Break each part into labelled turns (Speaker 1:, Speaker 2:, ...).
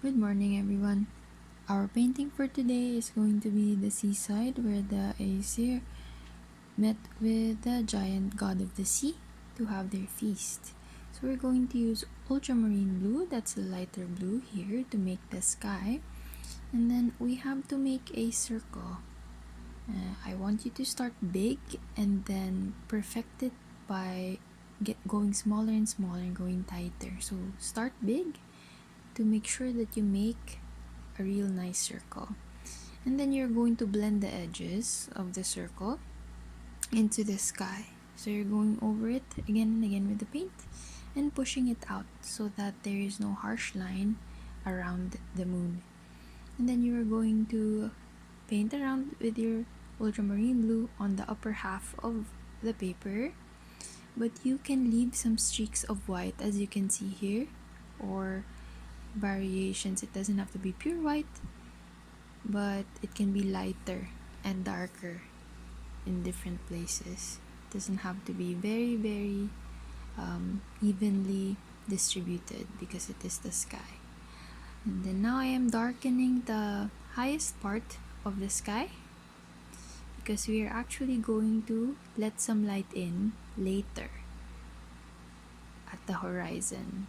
Speaker 1: Good morning, everyone. Our painting for today is going to be the seaside where the Aesir met with the giant god of the sea to have their feast. So we're going to use ultramarine blue, that's a lighter blue here, to make the sky. And then we have to make a circle. I want you to start big and then perfect it by going smaller and smaller and going tighter. So start big to make sure that you make a real nice circle. And then you're going to blend the edges of the circle into the sky. So you're going over it again and again with the paint and pushing it out so that there is no harsh line around the moon. And then you are going to paint around with your ultramarine blue on the upper half of the paper, but you can leave some streaks of white as you can see here, or variations. It doesn't have to be pure white, but it can be lighter and darker in different places. It doesn't have to be very evenly distributed because it is the sky. And then now I am darkening the highest part of the sky because we are actually going to let some light in later at the horizon.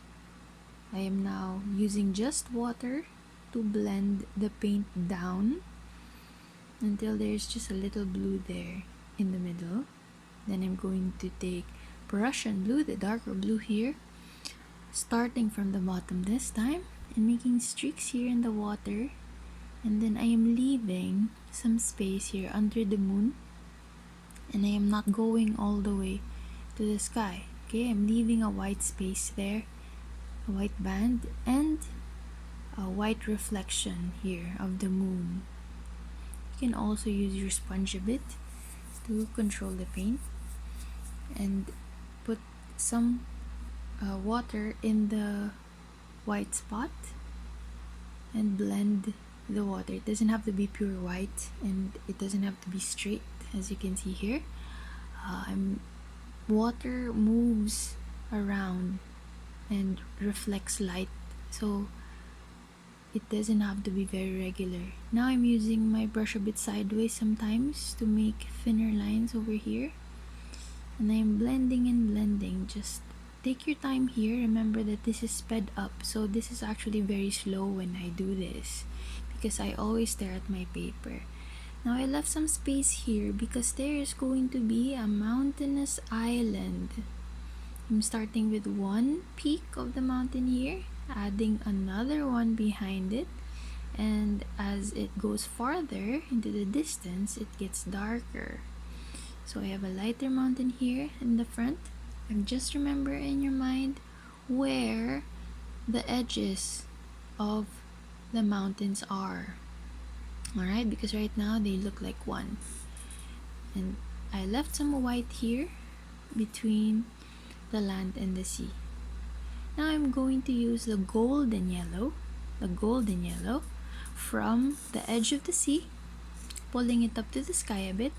Speaker 1: I am now using just water to blend the paint down until there's just a little blue there in the middle. Then I'm going to take Prussian blue, the darker blue here, starting from the bottom this time and making streaks here in the water. And then I am leaving some space here under the moon, and I am not going all the way to the sky. Okay, I'm leaving a white space there, a white band, and a white reflection here of the moon. You can also use your sponge a bit to control the paint and put some water in the white spot and blend the water. It doesn't have to be pure white and it doesn't have to be straight, as you can see here. Water moves around and reflects light, so it doesn't have to be very regular. Now I'm using my brush a bit sideways sometimes to make thinner lines over here, and I'm blending and blending. Just take your time here. Remember that this is sped up, so this is actually very slow when I do this because I always stare at my paper. Now I left some space here because there is going to be a mountainous island. I'm starting with one peak of the mountain here, adding another one behind it, and as it goes farther into the distance, it gets darker. So I have a lighter mountain here in the front, and just remember in your mind where the edges of the mountains are. Alright, because right now they look like one. And I left some white here between the land and the sea. Now I'm going to use the golden yellow from the edge of the sea, pulling it up to the sky a bit,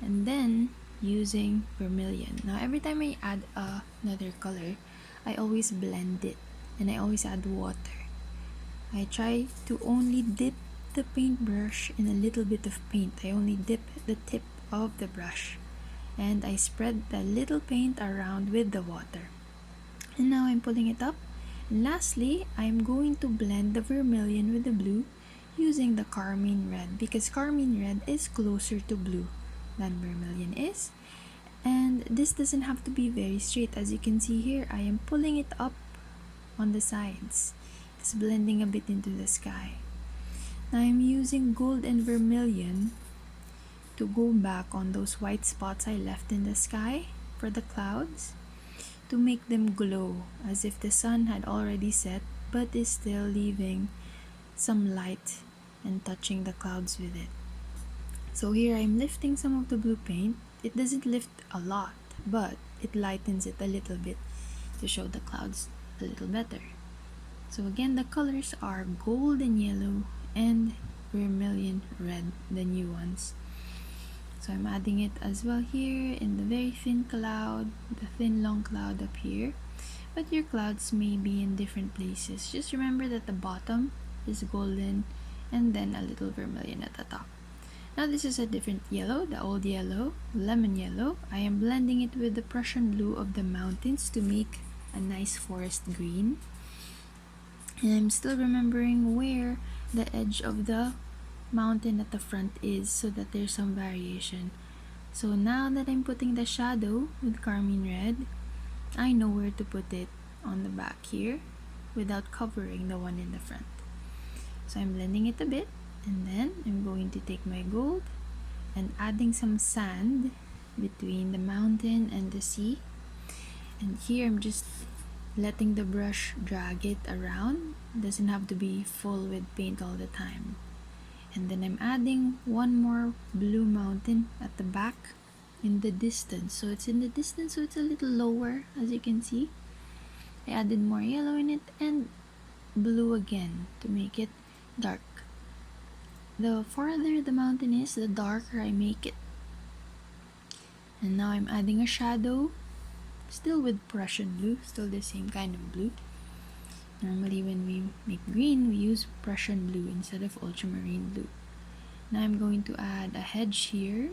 Speaker 1: and then using vermilion. Now every time I add another color, I always blend it and I always add water. I try to only dip the paintbrush in a little bit of paint. I only dip the tip of the brush and I spread the little paint around with the water. And now I'm pulling it up. And lastly, I'm going to blend the vermilion with the blue using the carmine red because carmine red is closer to blue than vermilion is. And this doesn't have to be very straight. As you can see here, I am pulling it up on the sides. It's blending a bit into the sky. Now I'm using gold and vermilion to go back on those white spots I left in the sky for the clouds to make them glow as if the sun had already set but is still leaving some light and touching the clouds with it. So here I'm lifting some of the blue paint. It doesn't lift a lot, but it lightens it a little bit to show the clouds a little better. So again, the colors are golden yellow and vermilion red, the new ones. So I'm adding it as well here in the very thin cloud, the thin long cloud up here. but your clouds may be in different places. Just remember that the bottom is golden and then a little vermilion at the top. Now this is a different yellow, the old yellow, lemon yellow. I am blending it with the Prussian blue of the mountains to make a nice forest green. And I'm still remembering where the edge of the mountain at the front is so that there's some variation. So now that I'm putting the shadow with carmine red, I know where to put it on the back here without covering the one in the front. So I'm blending it a bit, and then I'm going to take my gold and adding some sand between the mountain and the sea. And here I'm just letting the brush drag it around. It doesn't have to be full with paint all the time. And then I'm adding one more blue mountain at the back in the distance. So it's in the distance, so it's a little lower, as you can see. I added more yellow in it and blue again to make it dark. The farther the mountain is, the darker I make it. And now I'm adding a shadow, still with Prussian blue, still the same kind of blue. Normally when we make green, we use Prussian blue instead of ultramarine blue. Now I'm going to add a hedge here,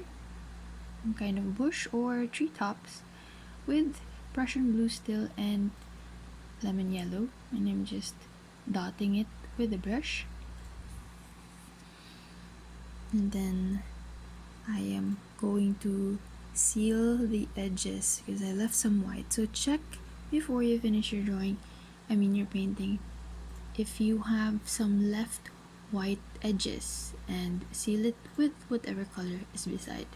Speaker 1: some kind of bush or treetops with Prussian blue still and lemon yellow, and I'm just dotting it with a brush. And then I am going to seal the edges because I left some white. So check before you finish your your painting, if you have some left white edges, and seal it with whatever color is beside.